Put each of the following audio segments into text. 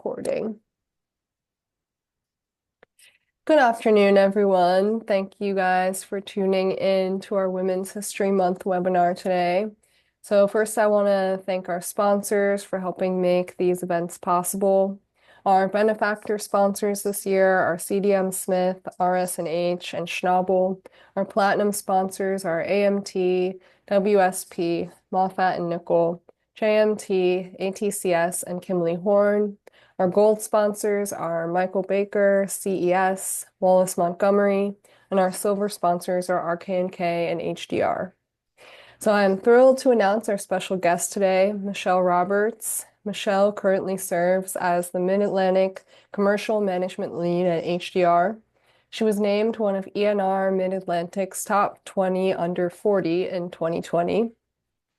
recording. Good afternoon, everyone. Thank you guys for tuning in to our Women's History Month webinar today. So first, I want to thank our sponsors for helping make these events possible. Our benefactor sponsors this year are CDM Smith, RS&H, and Schnabel. Our platinum sponsors are AMT, WSP, Moffat and Nickel, JMT, ATCS, and Kimley Horn. Our gold sponsors are Michael Baker, CES, Wallace Montgomery, and our silver sponsors are RK&K and HDR. So I'm thrilled to announce our special guest today, Michelle Roberts. Michelle currently serves as the Mid-Atlantic Commercial Management Lead at HDR. She was named one of ENR Mid-Atlantic's top 20 under 40 in 2020.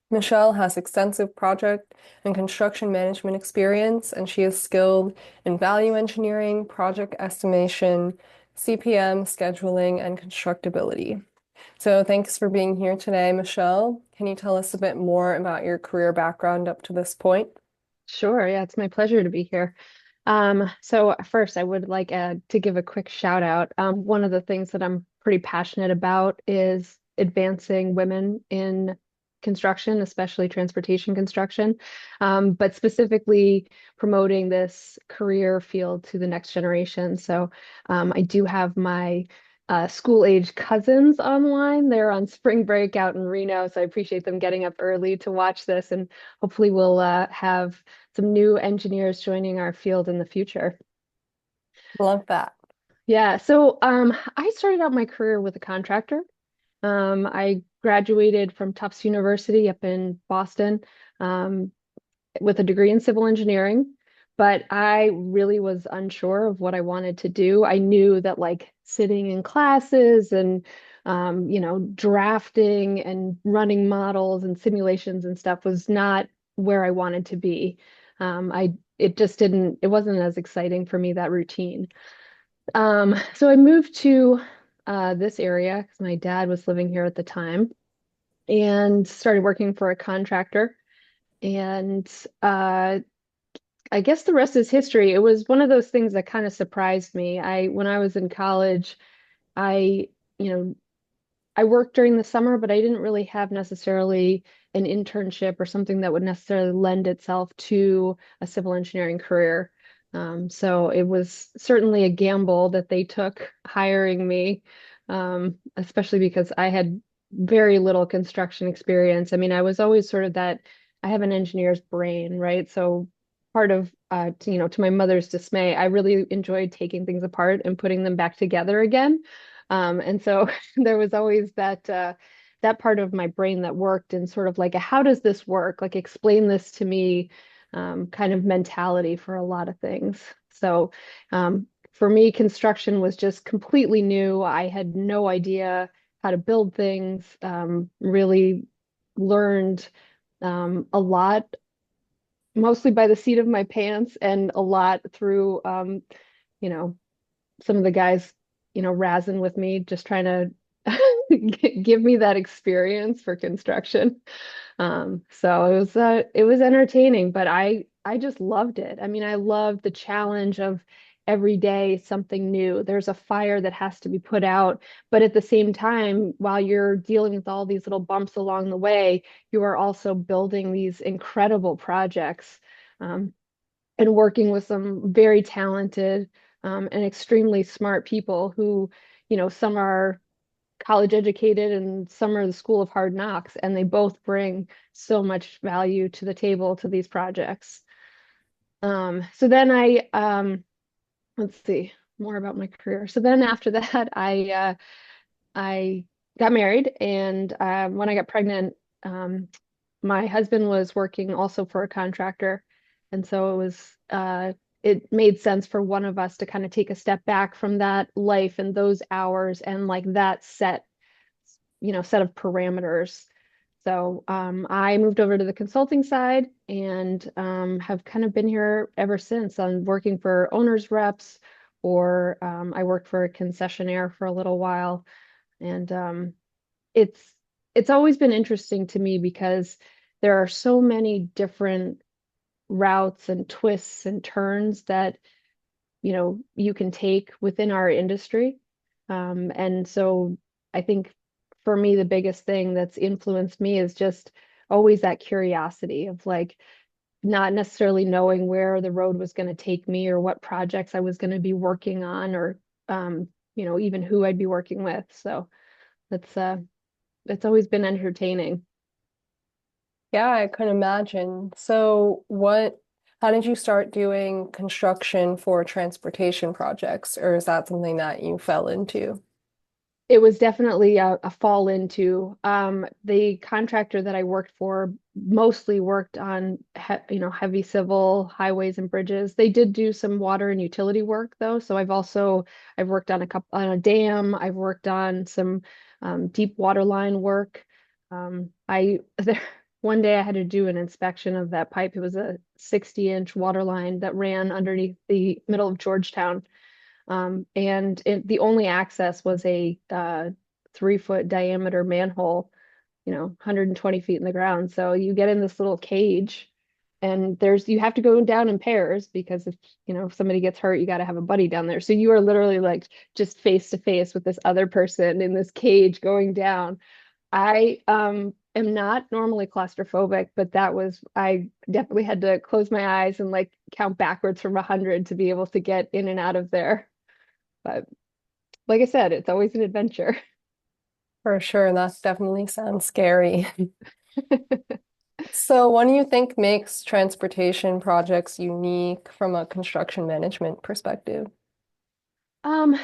Michelle has extensive project and construction management experience, and she is skilled in value engineering, project estimation, CPM, scheduling, and constructability. So thanks for being here today, Michelle. Can you tell us a bit more about your career background up to this point? Sure. Yeah, it's my pleasure to be here. So first, I would like to give a quick shout out. One of the things that I'm pretty passionate about is advancing women in construction, especially transportation construction, but specifically promoting this career field to the next generation. So I do have my school-age cousins online. They're on spring break out in Reno, so I appreciate them getting up early to watch this, and hopefully we'll have some new engineers joining our field in the future. Love that. Yeah, so I started out my career with a contractor. I graduated from Tufts University up in Boston um, with a degree in civil engineering, but I really was unsure of what I wanted to do. I knew that like sitting in classes and drafting and running models and simulations and stuff was not where I wanted to be. I it just didn't it wasn't as exciting for me, that routine. So I moved to this area because my dad was living here at the time and started working for a contractor. And I guess the rest is history. It was one of those things that kind of surprised me. When I was in college, I, you know, I worked during the summer, but I didn't really have necessarily an internship or something that would necessarily lend itself to a civil engineering career. So it was certainly a gamble that they took hiring me, especially because I had very little construction experience. I mean, I was always sort of that, I have an engineer's brain, right? So part of, to my mother's dismay, I really enjoyed taking things apart and putting them back together again. And so there was always that part of my brain that worked in sort of like a how does this work? Like explain this to me kind of mentality for a lot of things. So for me, construction was just completely new. I had no idea how to build things, really learned a lot, mostly by the seat of my pants and a lot through, you know, some of the guys, razzing with me, just trying to give me that experience for construction. So it was entertaining, but I just loved it. I mean, I loved the challenge of every day something new. There's a fire that has to be put out, but at the same time, while you're dealing with all these little bumps along the way, you are also building these incredible projects. And working with some very talented and extremely smart people who, some are college educated and some are the School of Hard Knocks, and they both bring so much value to the table to these projects. So then let's see more about my career. So then after that, I got married, and when I got pregnant, my husband was working also for a contractor, and so it made sense for one of us to kind of take a step back from that life and those hours and like that set of parameters. So I moved over to the consulting side and have kind of been here ever since. I'm working for owners reps, or I worked for a concessionaire for a little while, and it's it's always been interesting to me because there are so many different routes and twists and turns that, you can take within our industry. And so I think for me, the biggest thing that's influenced me is just always that curiosity of like not necessarily knowing where the road was going to take me or what projects I was going to be working on or even who I'd be working with. So that's it's always been entertaining. Yeah, I can imagine. So, how did you start doing construction for transportation projects, or is that something that you fell into? It was definitely a fall into the contractor that I worked for mostly worked on heavy civil highways and bridges. They did do some water and utility work though. So I've worked on a dam. I've worked on some deep water line work. I there one day I had to do an inspection of that pipe. It was a 60-inch water line that ran underneath the middle of Georgetown. The only access was a 3-foot diameter manhole, 120 feet in the ground. So you get in this little cage, and you have to go down in pairs because if somebody gets hurt, you got to have a buddy down there. So you are literally like just face to face with this other person in this cage going down. I am not normally claustrophobic, but I definitely had to close my eyes and like count backwards from 100 to be able to get in and out of there. But like I said, it's always an adventure. For sure, that definitely sounds scary. So, what do you think makes transportation projects unique from a construction management perspective? Um,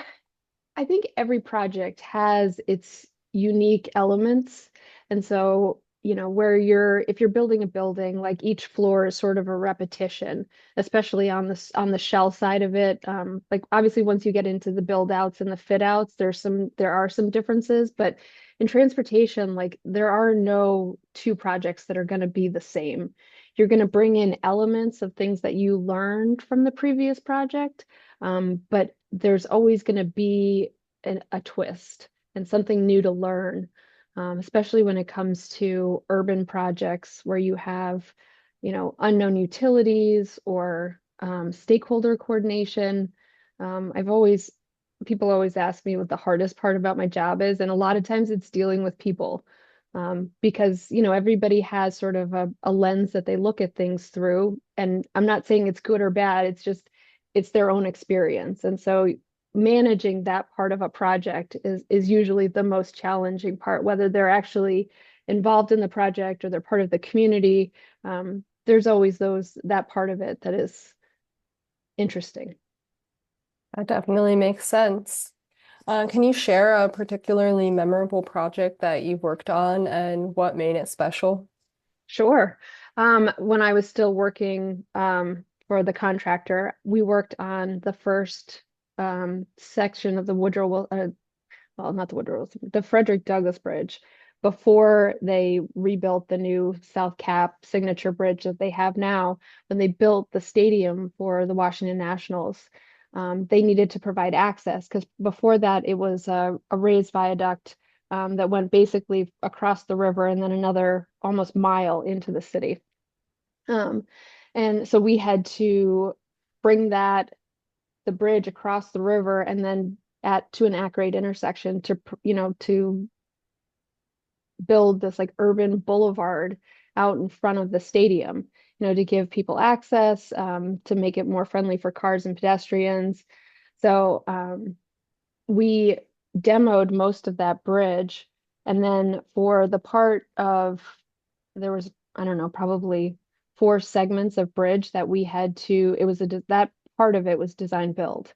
I think every project has its unique elements. And so, if you're building a building, like each floor is sort of a repetition, especially on the shell side of it. Like obviously once you get into the build outs and the fit outs, there are some differences, but in transportation, like there are no two projects that are going to be the same. You're going to bring in elements of things that you learned from the previous project, but there's always going to be a twist and something new to learn, especially when it comes to urban projects where you have, unknown utilities or stakeholder coordination. I've always, people always ask me what the hardest part about my job is, and a lot of times it's dealing with people. Because everybody has sort of a lens that they look at things through, and I'm not saying it's good or bad. It's just it's their own experience, and so managing that part of a project is usually the most challenging part, whether they're actually involved in the project or they're part of the community. There's always that part of it that is interesting. That definitely makes sense. Can you share a particularly memorable project that you've worked on and what made it special? Sure. When I was still working for the contractor, we worked on the first section of the well, not the Woodrow Wilson, the Frederick Douglass Bridge before they rebuilt the new South Cap signature bridge that they have now. When they built the stadium for the Washington Nationals, they needed to provide access because before that it was a raised viaduct that went basically across the river and then another almost mile into the city. Um, and so we had to bring the bridge across the river and then at to an at-grade intersection to build this like urban boulevard out in front of the stadium, to give people access, to make it more friendly for cars and pedestrians. So we demoed most of that bridge. And then for the part of, there was, I don't know, probably 4 segments of bridge that we had to, that part of it was design build.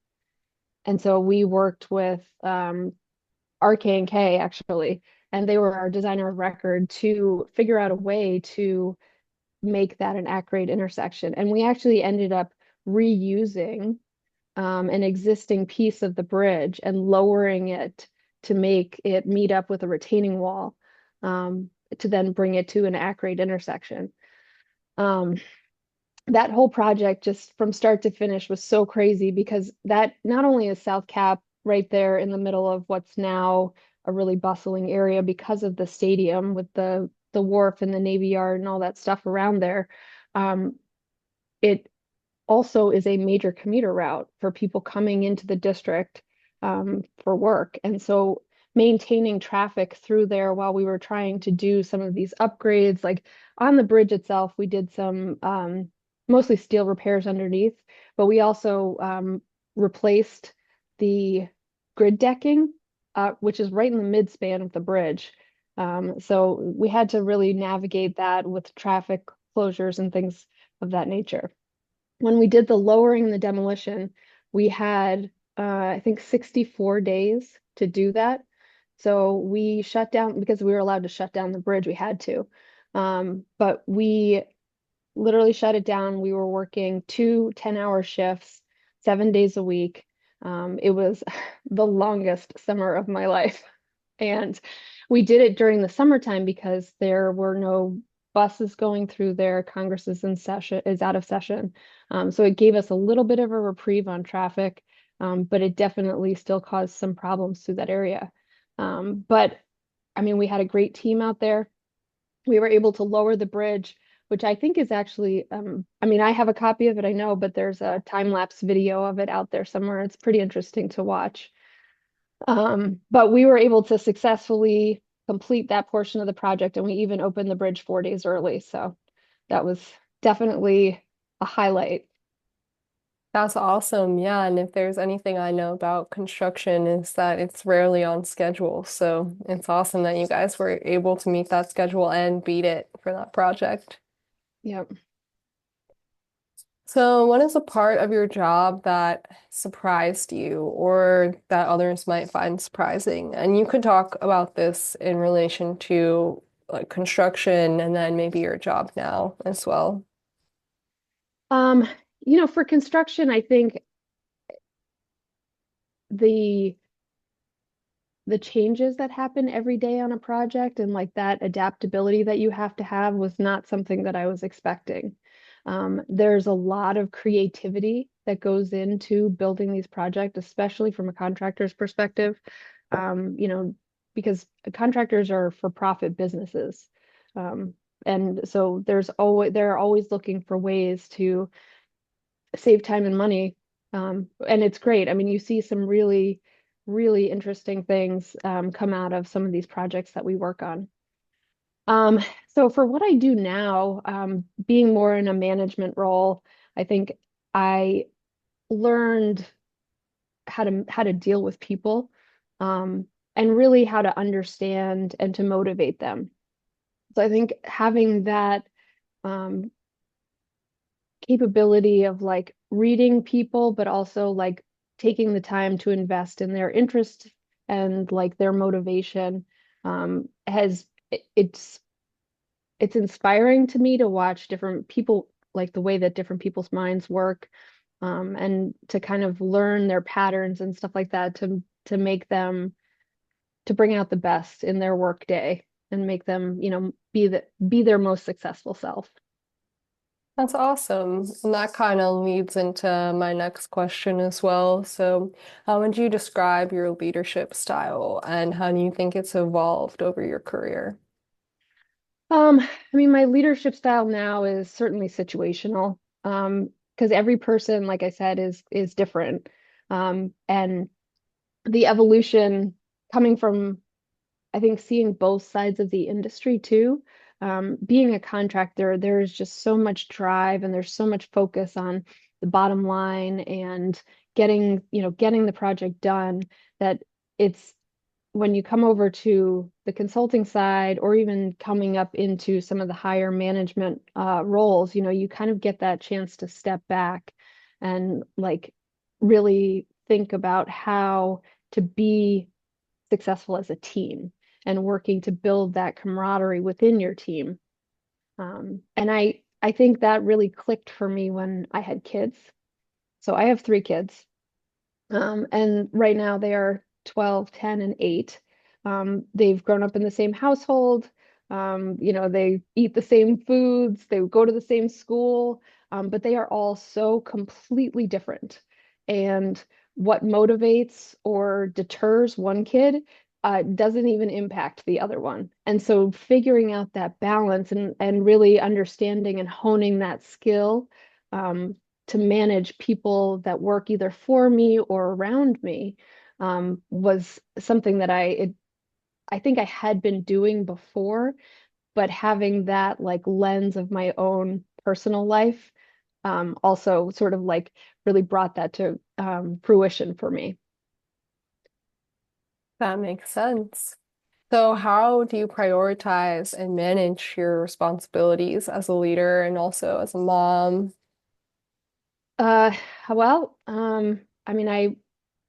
And so we worked with RK&K actually, and they were our designer of record to figure out a way to make that an at-grade intersection. And we actually ended up reusing an existing piece of the bridge and lowering it to make it meet up with a retaining wall, to then bring it to an at-grade intersection. Um, that whole project, just from start to finish, was so crazy because that not only is South Cap right there in the middle of what's now a really bustling area because of the stadium with the wharf and the Navy Yard and all that stuff around there. Um, it also is a major commuter route for people coming into the district for work. And so maintaining traffic through there while we were trying to do some of these upgrades, like on the bridge itself, we did some mostly steel repairs underneath, but we also replaced the grid decking, which is right in the midspan of the bridge. So we had to really navigate that with traffic closures and things of that nature. When we did the lowering and the demolition, we had I think 64 days to do that. So we shut down because we were allowed to shut down the bridge. We had to. But we literally shut it down. We were working 2 10-hour shifts, 7 days a week. It was the longest summer of my life. And we did it during the summertime because there were no buses going through there. Congress is in session, is out of session. So it gave us a little bit of a reprieve on traffic, but it definitely still caused some problems through that area. But I mean, we had a great team out there. We were able to lower the bridge, which I think is actually, I mean, I have a copy of it, I know, but there's a time-lapse video of it out there somewhere. It's pretty interesting to watch. But we were able to successfully complete that portion of the project, and we even opened the bridge 4 days early. So that was definitely a highlight. That's awesome. Yeah, and if there's anything I know about construction is that it's rarely on schedule. So it's awesome that you guys were able to meet that schedule and beat it for that project. Yep. So what is a part of your job that surprised you or that others might find surprising? And you could talk about this in relation to like construction and then maybe your job now as well. Um, for construction, I think the the changes that happen every day on a project and like that adaptability that you have to have was not something that I was expecting. There's a lot of creativity that goes into building these projects, especially from a contractor's perspective. You know, because contractors are for-profit businesses. Um, and so they're always looking for ways to save time and money. And it's great. I mean, you see some really, really interesting things come out of some of these projects that we work on. Um, so for what I do now, being more in a management role, I think I learned how to deal with people, and really how to understand and to motivate them. So I think having that um, capability of like reading people, but also like taking the time to invest in their interest and like their motivation has it's inspiring to me to watch different people, like the way that different people's minds work, and to kind of learn their patterns and stuff like that to make them to bring out the best in their work day and make them, be their most successful self. That's awesome. And that kind of leads into my next question as well. So, how would you describe your leadership style and how do you think it's evolved over your career? I mean, my leadership style now is certainly situational. Because every person, like I said, is different. And the evolution coming from, I think, seeing both sides of the industry too. Being a contractor, there's just so much drive and there's so much focus on the bottom line and getting the project done that it's when you come over to the consulting side or even coming up into some of the higher management roles, you kind of get that chance to step back and like really think about how to be successful as a team and working to build that camaraderie within your team. And I think that really clicked for me when I had kids. So I have 3 kids. And right now they are 12, 10, and 8. They've grown up in the same household. They eat the same foods, they go to the same school, but they are all so completely different. And what motivates or deters one kid doesn't even impact the other one. And so figuring out that balance and really understanding and honing that skill to manage people that work either for me or around me was something that I think I had been doing before, but having that like lens of my own personal life also sort of like really brought that to fruition for me. That makes sense. So, how do you prioritize and manage your responsibilities as a leader and also as a mom? Uh, well, I mean, I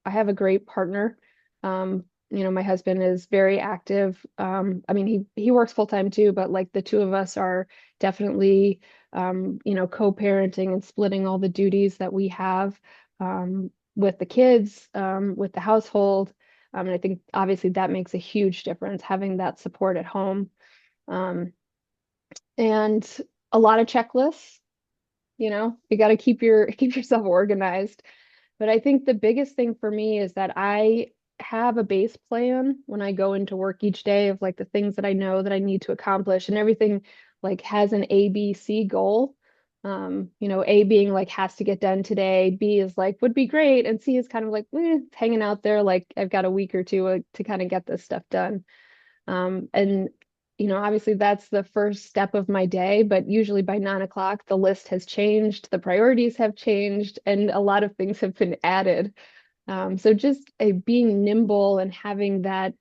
have a great partner. My husband is very active. I mean, he works full time too, but like the two of us are definitely, co-parenting and splitting all the duties that we have with the kids, with the household. And I think obviously that makes a huge difference having that support at home. Um, and a lot of checklists, you got to keep yourself organized. But I think the biggest thing for me is that I have a base plan when I go into work each day of like the things that I know that I need to accomplish, and everything like has an A, B, C goal. A being like has to get done today, B is like would be great, and C is kind of like it's hanging out there like I've got a week or two to kind of get this stuff done. And obviously that's the first step of my day, but usually by 9 o'clock, the list has changed, the priorities have changed, and a lot of things have been added. So just being nimble and having that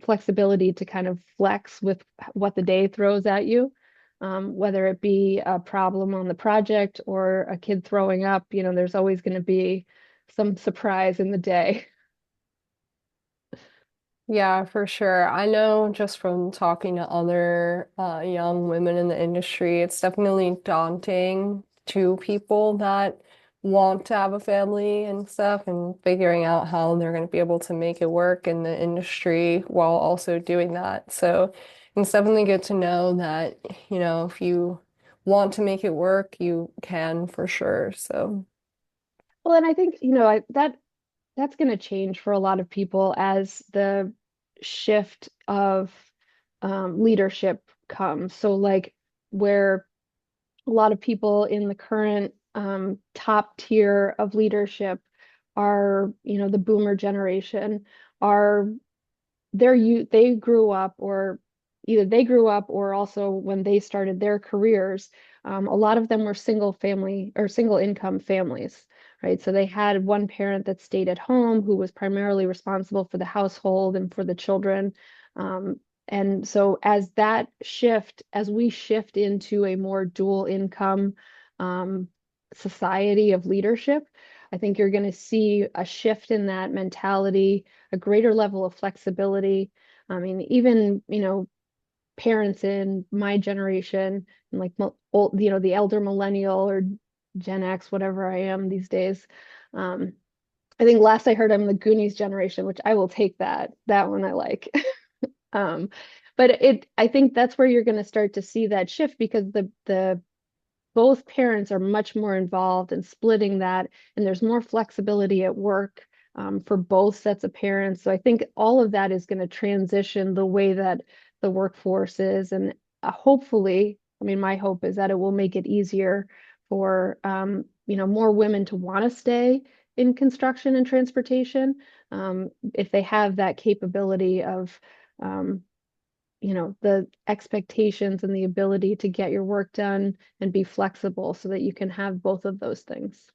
flexibility to kind of flex with what the day throws at you, whether it be a problem on the project or a kid throwing up, there's always going to be some surprise in the day. Yeah, for sure. I know just from talking to other young women in the industry, it's definitely daunting to people that want to have a family and stuff and figuring out how they're going to be able to make it work in the industry while also doing that. So it's definitely good to know that, if you want to make it work, you can for sure. So, Well, and I think, that's going to change for a lot of people as the shift of leadership comes. So, like, where a lot of people in the current top tier of leadership are, the boomer generation, are they grew up or either they grew up or also when they started their careers, a lot of them were single family or single income families, right? So they had one parent that stayed at home who was primarily responsible for the household and for the children. And so as we shift into a more dual income um, society of leadership, I think you're going to see a shift in that mentality, a greater level of flexibility. I mean, even, parents in my generation and like old, the elder millennial or Gen X, whatever I am these days. Um, I think last I heard I'm the Goonies generation, which I will take that. That one I like. Um, but I think that's where you're going to start to see that shift because the both parents are much more involved in splitting that, and there's more flexibility at work for both sets of parents. So I think all of that is going to transition the way that the workforce is, and hopefully, I mean, my hope is that it will make it easier for more women to want to stay in construction and transportation if they have that capability of um, the expectations and the ability to get your work done and be flexible so that you can have both of those things.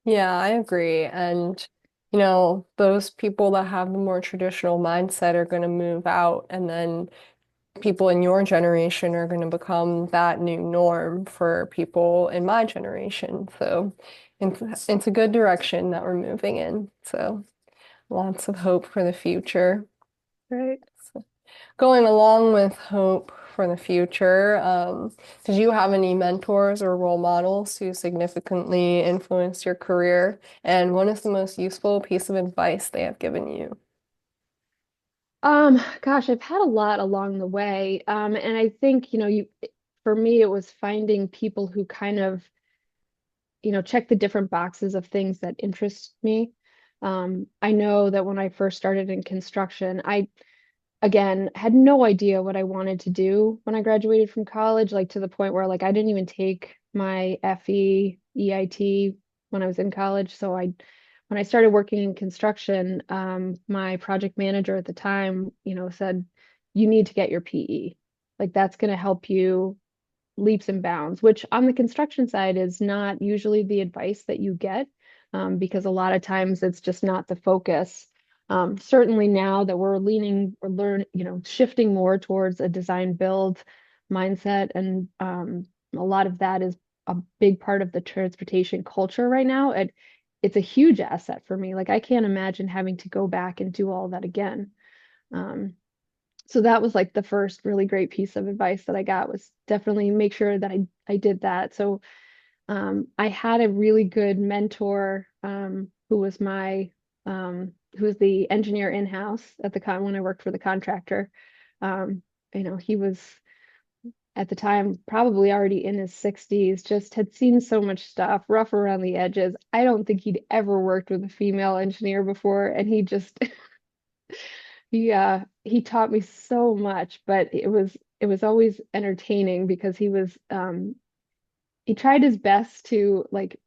yeah, I agree. And, those people that have the more traditional mindset are going to move out, and then people in your generation are going to become that new norm for people in my generation. So it's a good direction that we're moving in. So lots of hope for the future. Right. So, going along with hope for the future, did you have any mentors or role models who significantly influenced your career? And what is the most useful piece of advice they have given you? Gosh, I've had a lot along the way. And I think, for me, it was finding people who kind of, check the different boxes of things that interest me. I know that when I first started in construction, I again had no idea what I wanted to do when I graduated from college, like to the point where like I didn't even take my FE, EIT when I was in college. So when I started working in construction, my project manager at the time, said, you need to get your PE. Like that's going to help you leaps and bounds, which on the construction side is not usually the advice that you get, because a lot of times it's just not the focus. Certainly now that shifting more towards a design build mindset, and a lot of that is a big part of the transportation culture right now. It's a huge asset for me. Like I can't imagine having to go back and do all that again. Um, so that was like the first really great piece of advice that I got, was definitely make sure that I did that. So I had a really good mentor, who was the engineer in-house at the con when I worked for the contractor. Um, he was at the time probably already in his 60s, just had seen so much stuff, rough around the edges. I don't think he'd ever worked with a female engineer before, and he just he taught me so much, but it was always entertaining because he tried his best to like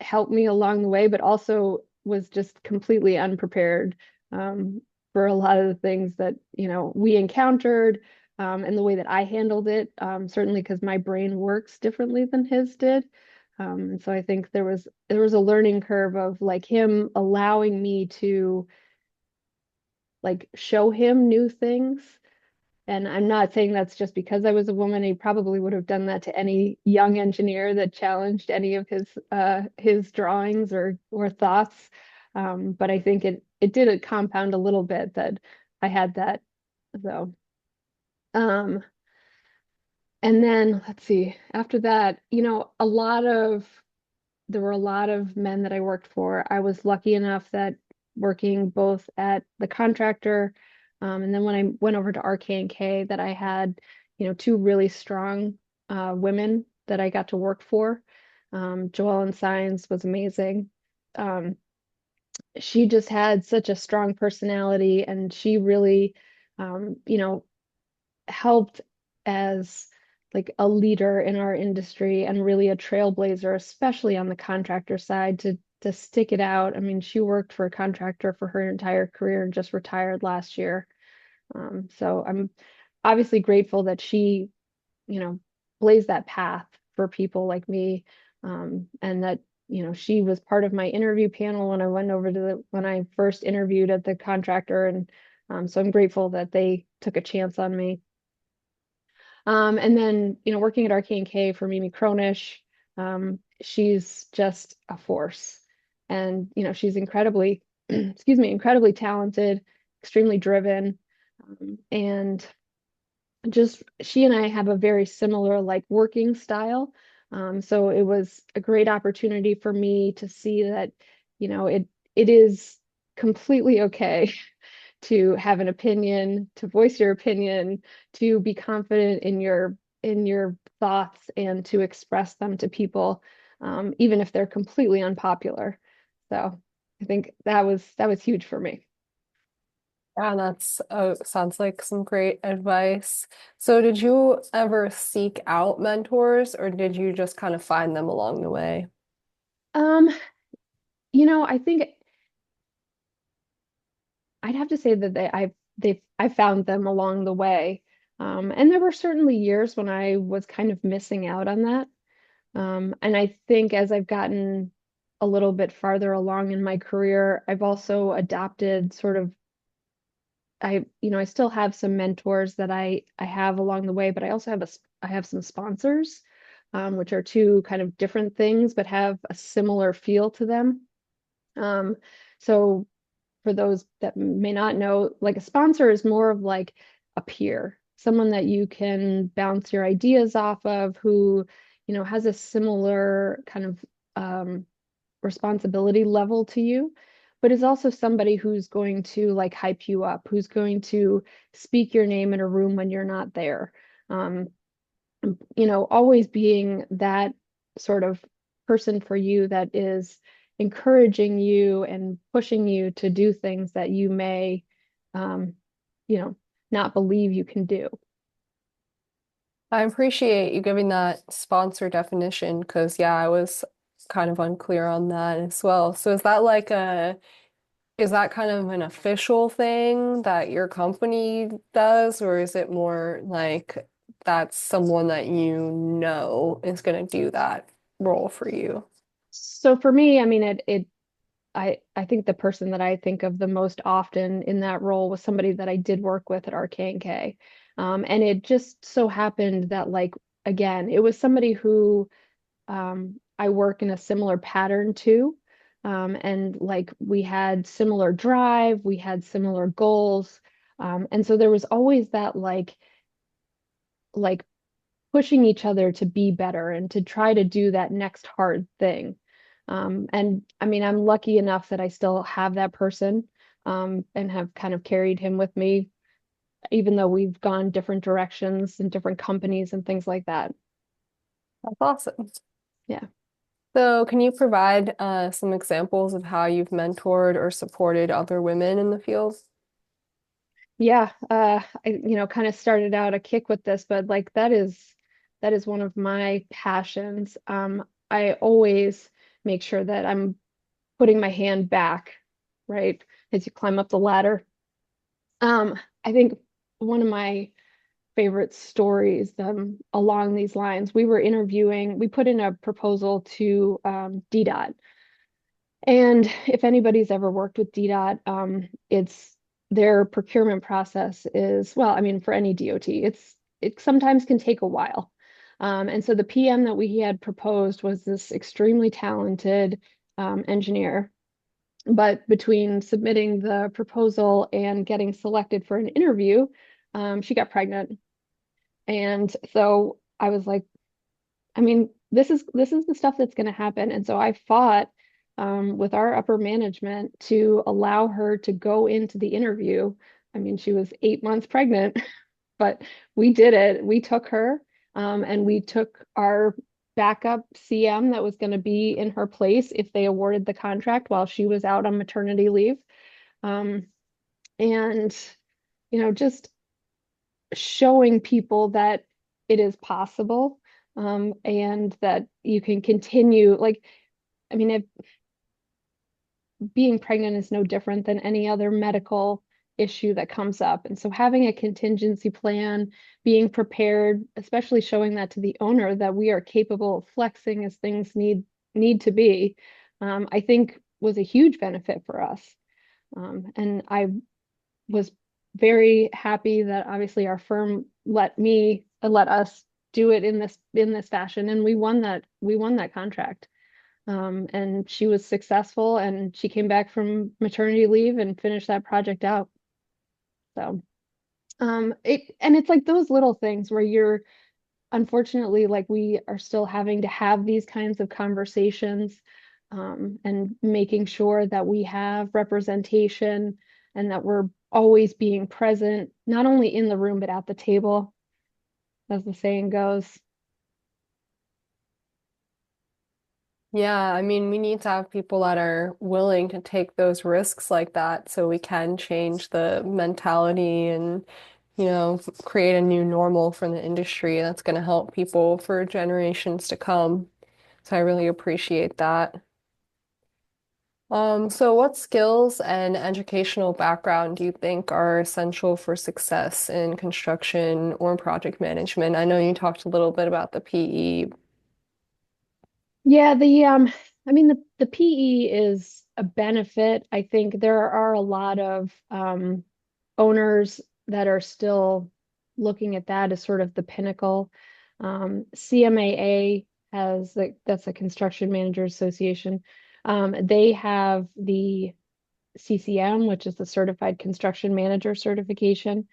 help me along the way, but also was just completely unprepared, for a lot of the things that we encountered, and the way that I handled it. Certainly because my brain works differently than his did. And so I think there was a learning curve of like him allowing me to like show him new things. And I'm not saying that's just because I was a woman. He probably would have done that to any young engineer that challenged any of his drawings or thoughts. But I think it did compound a little bit that I had that. So um, and then let's see, after that, there were a lot of men that I worked for. I was lucky enough that working both at the contractor, and then when I went over to RK&K, that I had, two really strong women that I got to work for. Joellen Sines was amazing. Um, she just had such a strong personality, and she really, helped as like a leader in our industry and really a trailblazer, especially on the contractor side, to stick it out. I mean, she worked for a contractor for her entire career and just retired last year. So I'm obviously grateful that she, you know, blazed that path for people like me, and that she was part of my interview panel when I went over to when I first interviewed at the contractor, and so I'm grateful that they took a chance on me. And then, working at RK&K for Mimi Kronish, she's just a force. And, she's incredibly, excuse me, incredibly talented, extremely driven. And just she and I have a very similar like working style. So it was a great opportunity for me to see that, it is completely okay to have an opinion, to voice your opinion, to be confident in your thoughts and to express them to people, even if they're completely unpopular. So I think that was huge for me. Yeah, that's sounds like some great advice. So did you ever seek out mentors or did you just kind of find them along the way? Um, I think I'd have to say that I found them along the way. And there were certainly years when I was kind of missing out on that. And I think as I've gotten a little bit farther along in my career, I've also adopted sort of I still have some mentors that I have along the way, but I also I have some sponsors, which are two kind of different things, but have a similar feel to them. Um, so for those that may not know, like a sponsor is more of like a peer, someone that you can bounce your ideas off of, who, has a similar kind of responsibility level to you, but is also somebody who's going to like hype you up, who's going to speak your name in a room when you're not there. Um, always being that sort of person for you that is encouraging you and pushing you to do things that you may, um, you know, not believe you can do. I appreciate you giving that sponsor definition because, yeah, I was kind of unclear on that as well. So is that kind of an official thing that your company does, or is it more like that's someone that you know is going to do that role for you? So for me, I mean, I think the person that I think of the most often in that role was somebody that I did work with at RK&K. And it just so happened that like again, it was somebody who I work in a similar pattern to. And like we had similar drive, we had similar goals. And so there was always that like pushing each other to be better and to try to do that next hard thing. And I mean, I'm lucky enough that I still have that person, and have kind of carried him with me, even though we've gone different directions and different companies and things like that. That's awesome. Yeah. So, can you provide some examples of how you've mentored or supported other women in the field? Yeah. I kind of started out a kick with this, but like that is one of my passions. I always make sure that I'm putting my hand back, right, as you climb up the ladder. I think one of my favorite stories along these lines, we put in a proposal to DDOT. And if anybody's ever worked with DDOT, it's their procurement process is, well, I mean, for any DOT, it sometimes can take a while. And so the PM that we had proposed was this extremely talented engineer. But between submitting the proposal and getting selected for an interview, she got pregnant. And so I was like, I mean, this is the stuff that's going to happen. And so I fought with our upper management to allow her to go into the interview. I mean, she was 8 months pregnant, but we did it. We took her, and we took our backup CM that was going to be in her place if they awarded the contract while she was out on maternity leave. Um, and, just showing people that it is possible, and that you can continue. Like, I mean, being pregnant is no different than any other medical issue that comes up. And so having a contingency plan, being prepared, especially showing that to the owner that we are capable of flexing as things need to be, I think was a huge benefit for us. And I was very happy that obviously our firm let us do it in this fashion, and we won that contract. And she was successful, and she came back from maternity leave and finished that project out. So it's like those little things where you're unfortunately like we are still having to have these kinds of conversations, and making sure that we have representation and that we're always being present, not only in the room but at the table, as the saying goes. Yeah, I mean, we need to have people that are willing to take those risks like that so we can change the mentality and, create a new normal for the industry that's going to help people for generations to come. So I really appreciate that. So what skills and educational background do you think are essential for success in construction or project management? I know you talked a little bit about the PE. Yeah, the PE is a benefit. I think there are a lot of owners that are still looking at that as sort of the pinnacle. CMAA has like that's a Construction Managers Association. They have the CCM, which is the Certified Construction Manager certification.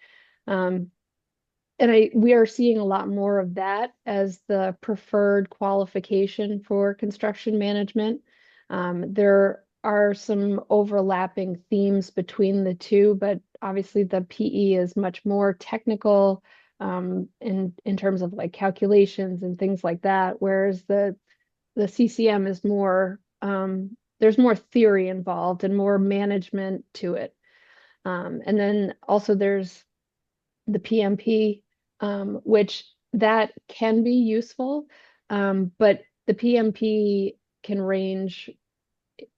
Um, and we are seeing a lot more of that as the preferred qualification for construction management. There are some overlapping themes between the two, but obviously the PE is much more technical, in terms of like calculations and things like that, whereas the CCM is more, there's more theory involved and more management to it. And then also there's the PMP, which that can be useful, but the PMP can range,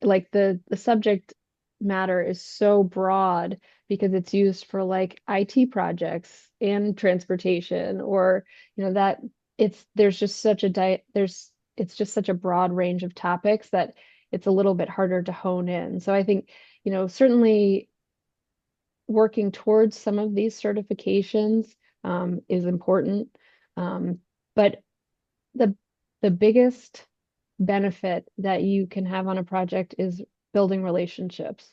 like the subject matter is so broad because it's used for like IT projects and transportation, or that it's there's just such a there's it's just such a broad range of topics that it's a little bit harder to hone in. So I think, certainly working towards some of these certifications is important. Um, but the the biggest benefit that you can have on a project is building relationships.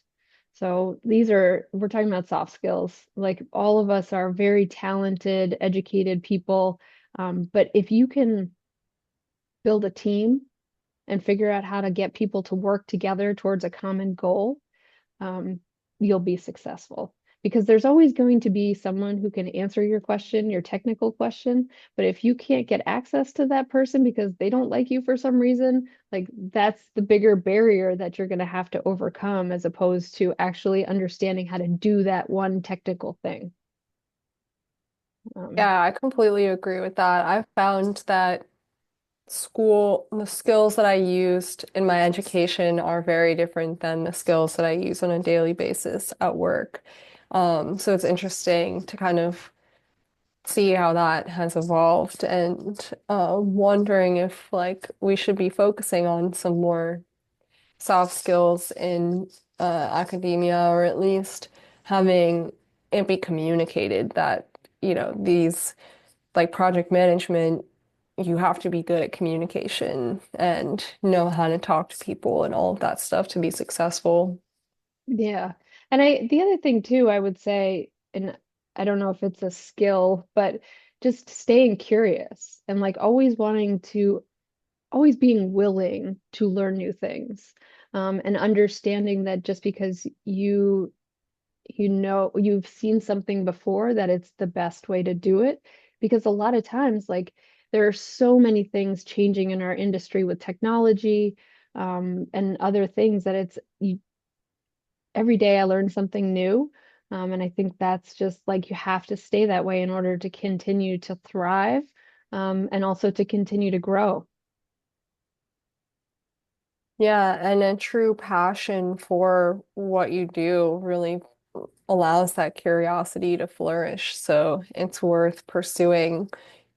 So we're talking about soft skills. Like all of us are very talented, educated people. But if you can build a team and figure out how to get people to work together towards a common goal, um, you'll be successful. Because there's always going to be someone who can answer your question, your technical question. But if you can't get access to that person because they don't like you for some reason, like that's the bigger barrier that you're going to have to overcome as opposed to actually understanding how to do that one technical thing. Um, Yeah, I completely agree with that. I've found that the skills that I used in my education are very different than the skills that I use on a daily basis at work. So it's interesting to kind of see how that has evolved and wondering if like we should be focusing on some more soft skills in academia, or at least having it be communicated that, these like project management, you have to be good at communication and know how to talk to people and all of that stuff to be successful. Yeah. And the other thing too, I would say, and I don't know if it's a skill, but just staying curious and like always being willing to learn new things. And understanding that just because you've seen something before, that it's the best way to do it. Because a lot of times, like there are so many things changing in our industry with technology, and other things that every day I learn something new. And I think that's just like you have to stay that way in order to continue to thrive, and also to continue to grow. Yeah, and a true passion for what you do really allows that curiosity to flourish. So it's worth pursuing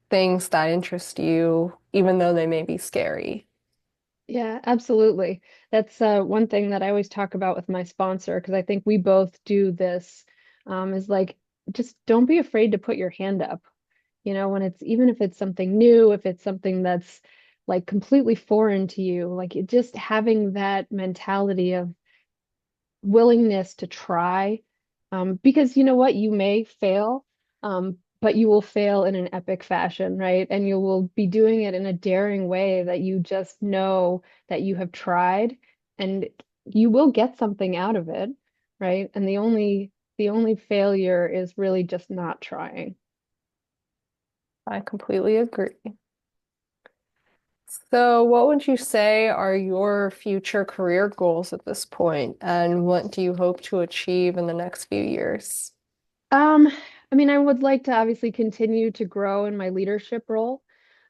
things that interest you, even though they may be scary. Yeah, absolutely. That's one thing that I always talk about with my sponsor, because I think we both do this, is like just don't be afraid to put your hand up. When it's even if it's something new, if it's something that's like completely foreign to you, like just having that mentality of willingness to try. Because you know what, you may fail, but you will fail in an epic fashion, right? And you will be doing it in a daring way that you just know that you have tried, and you will get something out of it, right? And the only failure is really just not trying. I completely agree. So, what would you say are your future career goals at this point, and what do you hope to achieve in the next few years? Um, I mean, I would like to obviously continue to grow in my leadership role,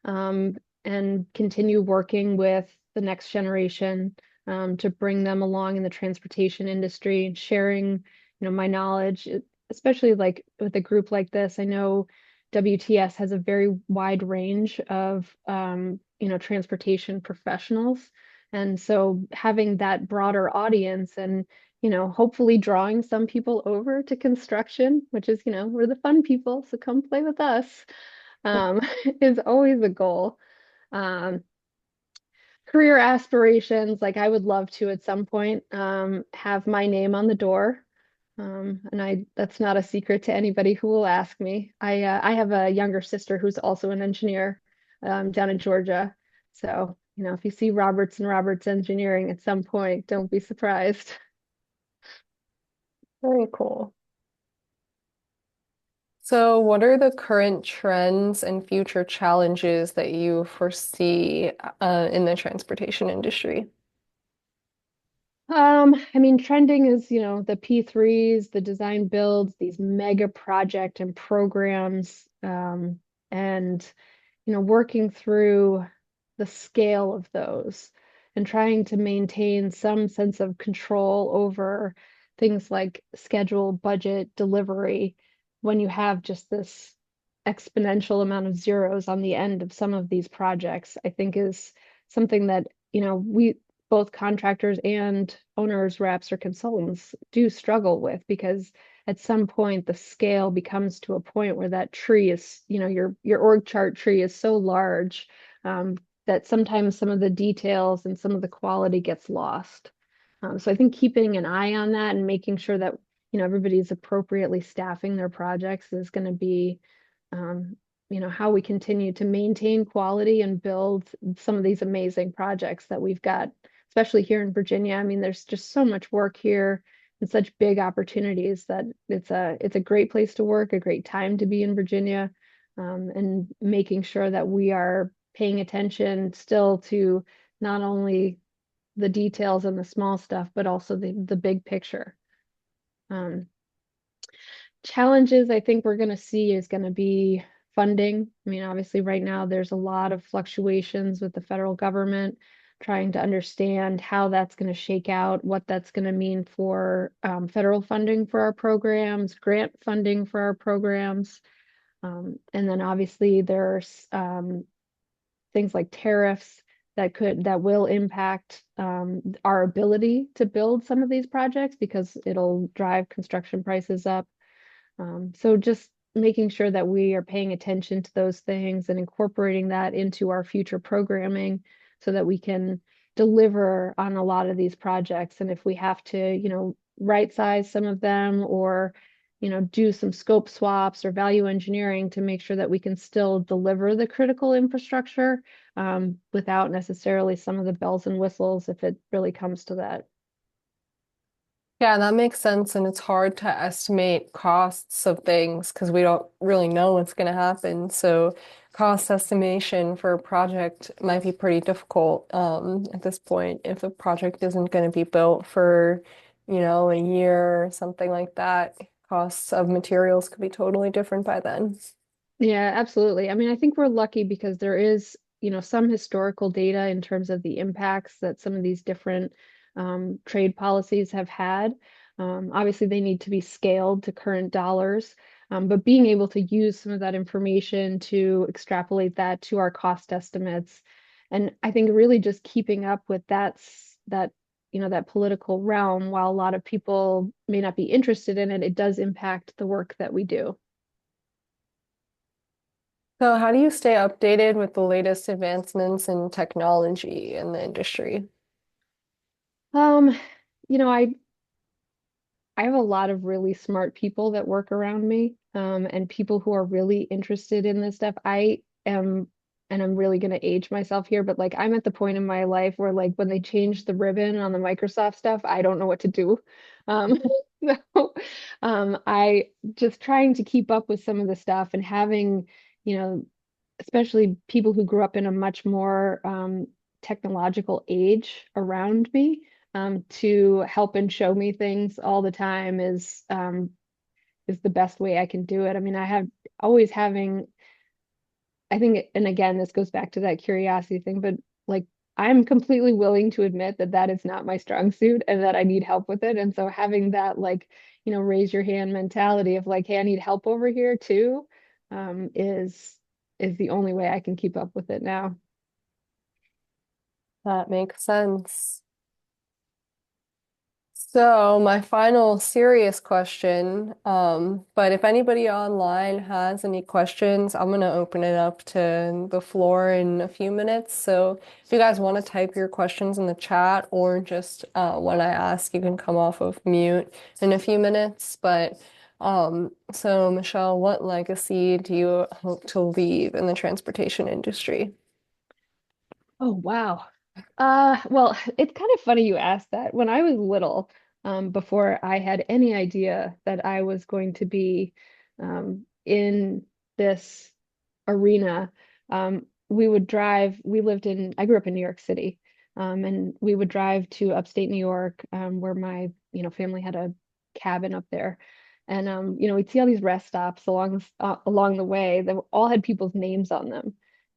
and continue working with the next generation, to bring them along in the transportation industry, sharing, my knowledge, especially like with a group like this. I know WTS has a very wide range of, transportation professionals. And so having that broader audience and hopefully drawing some people over to construction, which is, we're the fun people, so come play with us, um, is always a goal. Um, Career aspirations, like I would love to at some point, have my name on the door. And that's not a secret to anybody who will ask me. I have a younger sister who's also an engineer, down in Georgia. So, if you see Roberts and Roberts Engineering at some point, don't be surprised. Very cool. So, what are the current trends and future challenges that you foresee in the transportation industry? I mean, trending is, the P3s, the design builds, these mega project and programs. and working through the scale of those and trying to maintain some sense of control over things like schedule, budget, delivery, when you have just this exponential amount of zeros on the end of some of these projects, I think is something that, we both contractors and owners, reps, or consultants do struggle with because at some point the scale becomes to a point where that tree is, your org chart tree is so large that sometimes some of the details and some of the quality gets lost. So I think keeping an eye on that and making sure that everybody's appropriately staffing their projects is going to be um, how we continue to maintain quality and build some of these amazing projects that we've got, especially here in Virginia. I mean, there's just so much work here and such big opportunities that it's a great place to work, a great time to be in Virginia, and making sure that we are paying attention still to not only the details and the small stuff, but also the big picture. Um, Challenges I think we're going to see is going to be funding. I mean, obviously, right now there's a lot of fluctuations with the federal government, trying to understand how that's going to shake out, what that's going to mean for federal funding for our programs, grant funding for our programs. And then obviously there's things like tariffs that will impact our ability to build some of these projects because it'll drive construction prices up. So just making sure that we are paying attention to those things and incorporating that into our future programming so that we can deliver on a lot of these projects. And if we have to, right size some of them or, do some scope swaps or value engineering to make sure that we can still deliver the critical infrastructure without necessarily some of the bells and whistles if it really comes to that. Yeah, that makes sense. And it's hard to estimate costs of things because we don't really know what's going to happen. So, cost estimation for a project might be pretty difficult at this point if a project isn't going to be built for, a year or something like that. Costs of materials could be totally different by then. Yeah, absolutely. I mean, I think we're lucky because there is, some historical data in terms of the impacts that some of these different trade policies have had. Obviously, they need to be scaled to current dollars, but being able to use some of that information to extrapolate that to our cost estimates, and I think really just keeping up with that political realm, while a lot of people may not be interested in it, it does impact the work that we do. So, how do you stay updated with the latest advancements in technology in the industry? Um, you know, I have a lot of really smart people that work around me, and people who are really interested in this stuff. I am, and I'm really going to age myself here, but like I'm at the point in my life where like when they change the ribbon on the Microsoft stuff, I don't know what to do. Um, so, I just trying to keep up with some of the stuff and having, you know, especially people who grew up in a much more technological age around me to help and show me things all the time is the best way I can do it. I mean, I have always having, I think, and again, this goes back to that curiosity thing, but like I'm completely willing to admit that that is not my strong suit and that I need help with it. And so having that like, raise your hand mentality of like, hey, I need help over here too, is the only way I can keep up with it now. That makes sense. So, my final serious question, but if anybody online has any questions, I'm gonna open it up to the floor in a few minutes. So, if you guys want to type your questions in the chat or just when I ask, you can come off of mute in a few minutes. So Michelle, what legacy do you hope to leave in the transportation industry? Oh, wow. Well, it's kind of funny you asked that. When I was little, before I had any idea that I was going to be in this arena, I grew up in New York City, and we would drive to upstate New York, where my, family had a cabin up there. And we'd see all these rest stops along the way that all had people's names on them.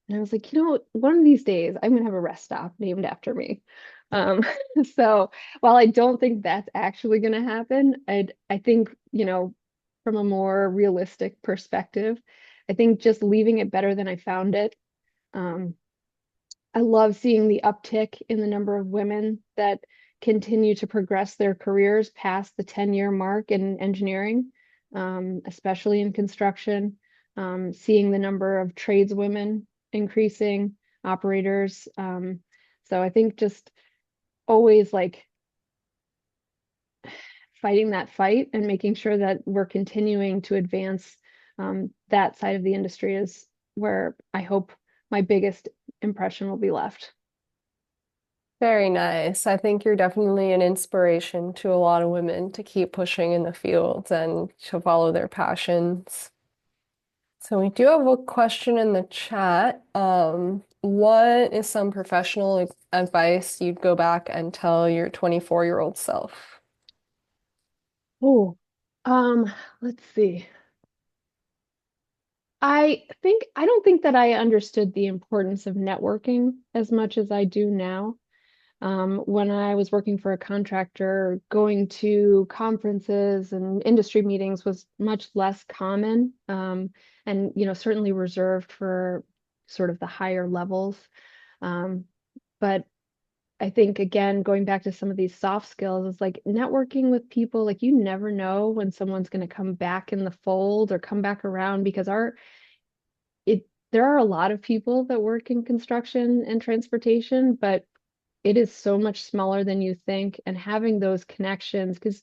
And I was like, one of these days I'm gonna have a rest stop named after me. Um, so while I don't think that's actually gonna happen, I think, from a more realistic perspective, I think just leaving it better than I found it. Um, I love seeing the uptick in the number of women that continue to progress their careers past the 10-year mark in engineering, especially in construction. Seeing the number of tradeswomen increasing, operators. So I think just always like fighting that fight and making sure that we're continuing to advance that side of the industry is where I hope my biggest impression will be left. Very nice. I think you're definitely an inspiration to a lot of women to keep pushing in the field and to follow their passions. So we do have a question in the chat. What is some professional advice you'd go back and tell your 24-year-old self? Oh, um, let's see. I don't think that I understood the importance of networking as much as I do now. When I was working for a contractor, going to conferences and industry meetings was much less common, and certainly reserved for sort of the higher levels. Um, but I think again, going back to some of these soft skills is like networking with people, like you never know when someone's going to come back in the fold or come back around because our it there are a lot of people that work in construction and transportation, but it is so much smaller than you think. And having those connections, because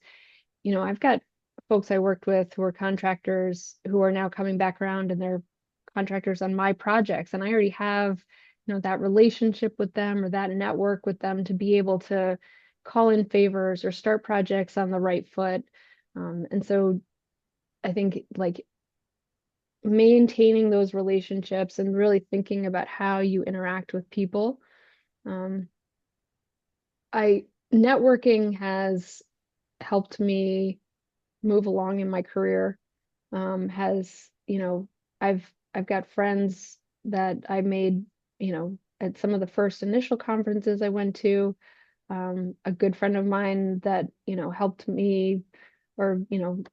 I've got folks I worked with who are contractors who are now coming back around and they're contractors on my projects. And I already have, that relationship with them or that network with them to be able to call in favors or start projects on the right foot. And so I think like maintaining those relationships and really thinking about how you interact with people. Um, I Networking has helped me move along in my career. Has I've got friends that I made at some of the first initial conferences I went to. A good friend of mine that helped me, or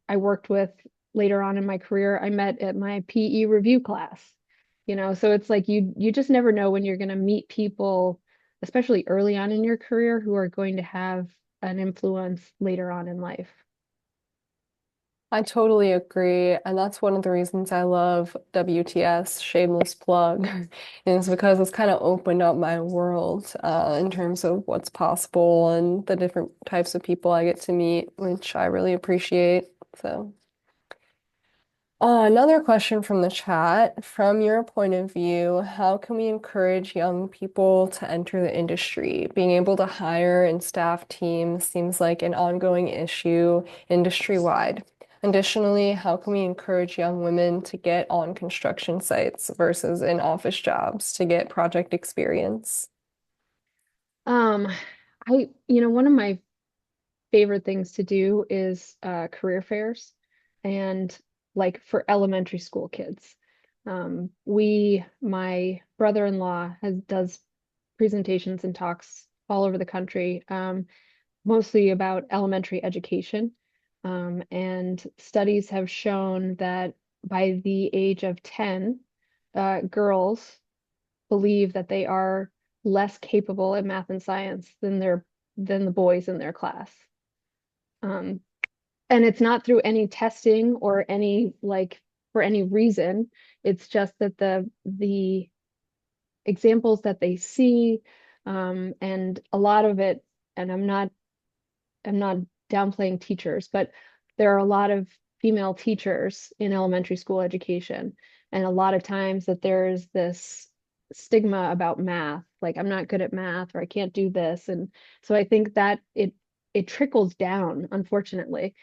I worked with later on in my career. I met at my PE review class. So it's like you just never know when you're going to meet people, especially early on in your career, who are going to have an influence later on in life. I totally agree. And that's one of the reasons I love WTS, shameless plug, is because it's kind of opened up my world in terms of what's possible and the different types of people I get to meet, which I really appreciate. So. Another question from the chat. From your point of view, how can we encourage young people to enter the industry? Being able to hire and staff teams seems like an ongoing issue industry-wide. Additionally, how can we encourage young women to get on construction sites versus in office jobs to get project experience? Um, one of my favorite things to do is career fairs and like for elementary school kids. My brother-in-law does presentations and talks all over the country, mostly about elementary education. And studies have shown that by the age of 10, girls believe that they are less capable at math and science than the boys in their class. Um, and it's not through any testing or any like for any reason. It's just that the examples that they see, and a lot of it, and I'm not downplaying teachers, but there are a lot of female teachers in elementary school education, and a lot of times that there's this stigma about math, like I'm not good at math or I can't do this, and so I think that it trickles down, unfortunately.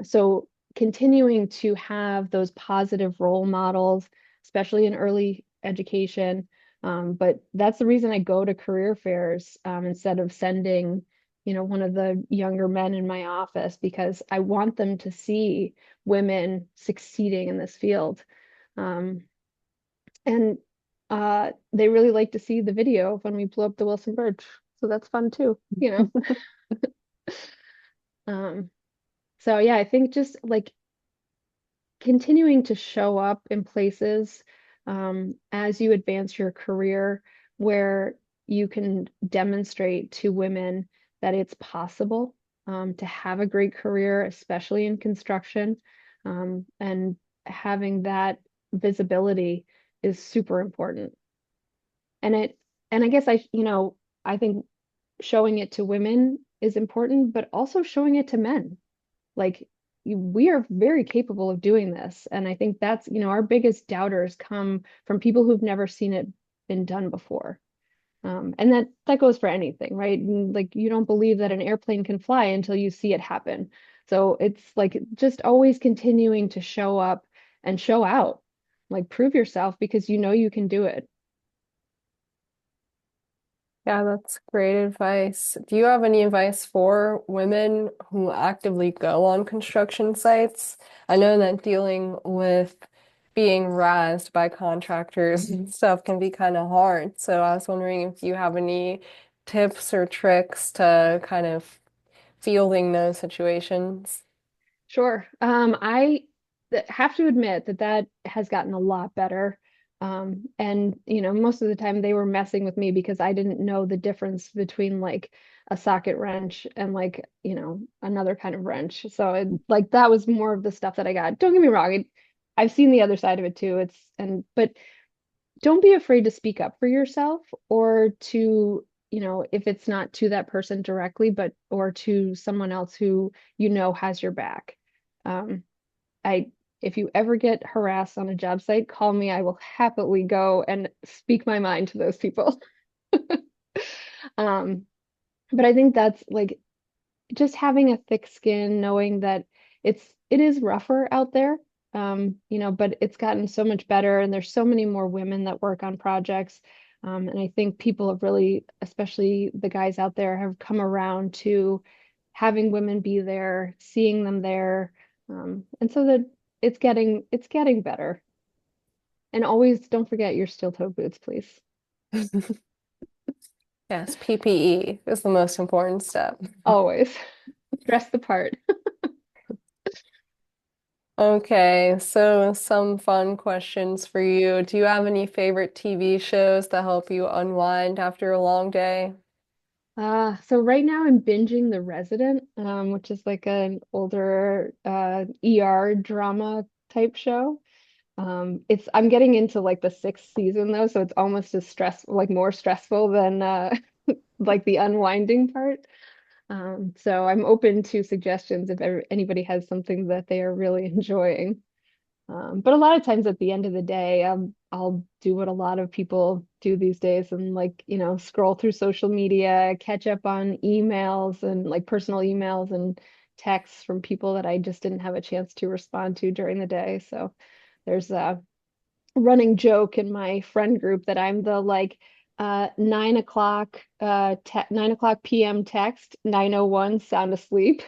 So continuing to have those positive role models, especially in early education. But that's the reason I go to career fairs, instead of sending one of the younger men in my office because I want them to see women succeeding in this field. Um, and they really like to see the video of when we blew up the Wilson Bridge. So that's fun too. Um, so yeah, I think just like continuing to show up in places as you advance your career where you can demonstrate to women that it's possible to have a great career, especially in construction. And having that visibility is super important. And and I guess I think showing it to women is important, but also showing it to men. Like we are very capable of doing this. And I think that's our biggest doubters come from people who've never seen it been done before. And that goes for anything, right? And, like you don't believe that an airplane can fly until you see it happen. So it's like just always continuing to show up and show out, like prove yourself because you know you can do it. Yeah, that's great advice. Do you have any advice for women who actively go on construction sites? I know that dealing with being razzed by contractors and stuff can be kind of hard. So I was wondering if you have any tips or tricks to kind of fielding those situations. Sure. I have to admit that has gotten a lot better. And most of the time they were messing with me because I didn't know the difference between like a socket wrench and like another kind of wrench. So like that was more of the stuff that I got. Don't get me wrong, I've seen the other side of it too. But don't be afraid to speak up for yourself or to if it's not to that person directly, but or to someone else who has your back. Um, I if you ever get harassed on a job site, call me. I will happily go and speak my mind to those people. Um, but I think that's like just having a thick skin, knowing that it is rougher out there. But it's gotten so much better, and there's so many more women that work on projects. And I think people have really, especially the guys out there, have come around to having women be there, seeing them there, and so that it's getting better. And always don't forget your steel-toe boots, please. Yes, PPE is the most important step. Always dress the part. Okay, so some fun questions for you. Do you have any favorite TV shows that help you unwind after a long day? So right now I'm binging The Resident, which is like an older ER drama type show. I'm getting into like the sixth season though, so it's almost as stressful, like more stressful than like the unwinding part. So I'm open to suggestions if anybody has something that they are really enjoying. But a lot of times at the end of the day, I'll do what a lot of people do these days and like scroll through social media, catch up on emails and like personal emails and texts from people that I just didn't have a chance to respond to during the day. So there's a running joke in my friend group that I'm the like 9 o'clock 9 o'clock PM text, 9:01 sound asleep,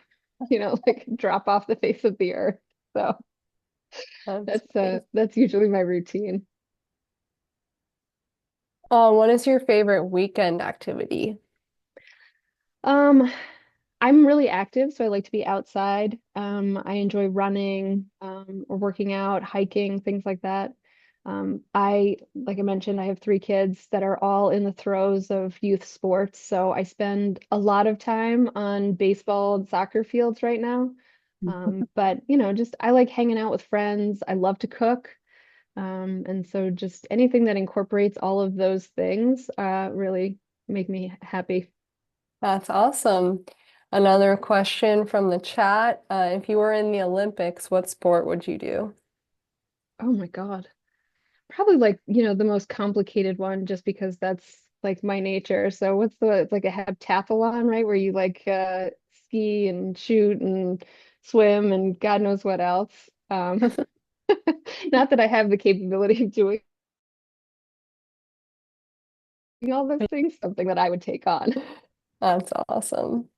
like drop off the face of the earth. So That's that's usually my routine. what is your favorite weekend activity? Um, I'm really active, so I like to be outside. I enjoy running, or working out, hiking, things like that. Like I mentioned, I have 3 kids that are all in the throes of youth sports, so I spend a lot of time on baseball and soccer fields right now. But just I like hanging out with friends. I love to cook. And so just anything that incorporates all of those things really make me happy. That's awesome. Another question from the chat. If you were in the Olympics, what sport would you do? Oh my God. Probably like the most complicated one just because that's like my nature. So it's like a heptathlon, right? Where you like ski and shoot and swim and God knows what else. Not that I have the capability of doing all those things, something that I would take on. That's awesome.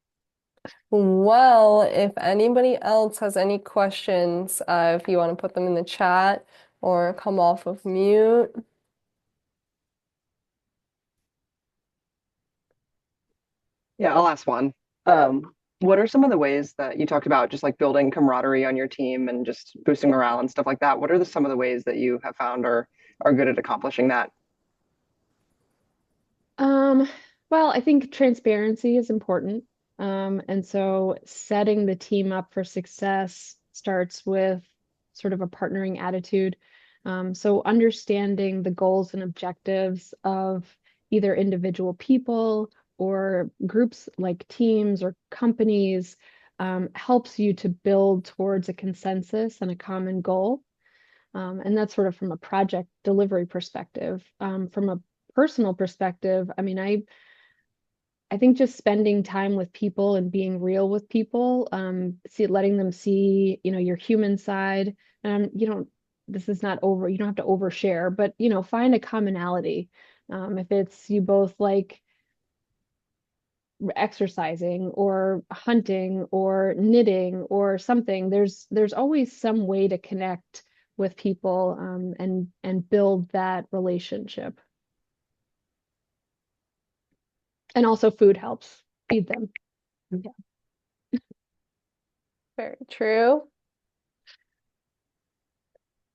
Well, if anybody else has any questions, if you want to put them in the chat or come off of mute. Yeah, I'll ask one. What are some of the ways that you talked about just like building camaraderie on your team and just boosting morale and stuff like that? What are some of the ways that you have found are good at accomplishing that? Um, well, I think transparency is important. And so setting the team up for success starts with sort of a partnering attitude. So understanding the goals and objectives of either individual people or groups like teams or companies helps you to build towards a consensus and a common goal. And that's sort of from a project delivery perspective. From a personal perspective, I mean, I think just spending time with people and being real with people, letting them see, your human side. This is not over, you don't have to overshare, but find a commonality. If it's you both like exercising or hunting or knitting or something, there's always some way to connect with people, and build that relationship. And also food helps. Feed them. Yeah. Very true.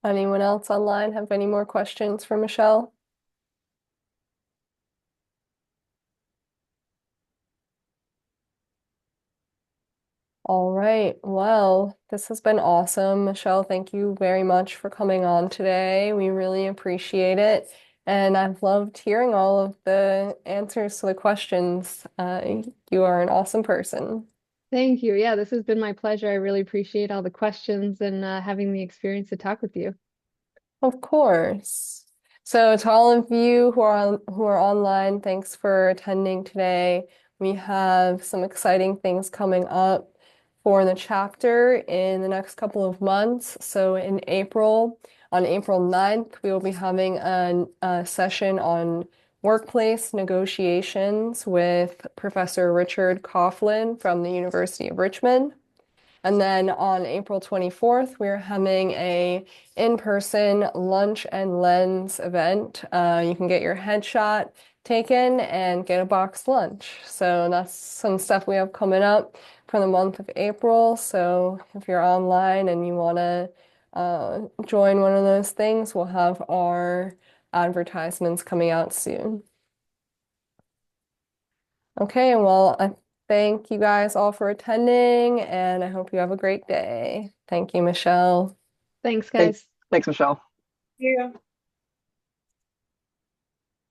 Anyone else online have any more questions for Michelle? All right. Well, this has been awesome. Michelle, thank you very much for coming on today. We really appreciate it. And I've loved hearing all of the answers to the questions. You are an awesome person. Thank you. Yeah, this has been my pleasure. I really appreciate all the questions and having the experience to talk with you. Of course. So to all of you who are online, thanks for attending today. We have some exciting things coming up for the chapter in the next couple of months. So in April, on April 9th, we will be having a session on workplace negotiations with Professor Richard Coughlin from the University of Richmond. And then on April 24th, we're having a in-person lunch and lens event. You can get your headshot taken and get a boxed lunch. So that's some stuff we have coming up for the month of April. So if you're online and you want to join one of those things, we'll have our advertisements coming out soon. Okay, well, I thank you guys all for attending, and I hope you have a great day. Thank you, Michelle. Thanks, Thanks, guys. thanks, Michelle. Yeah.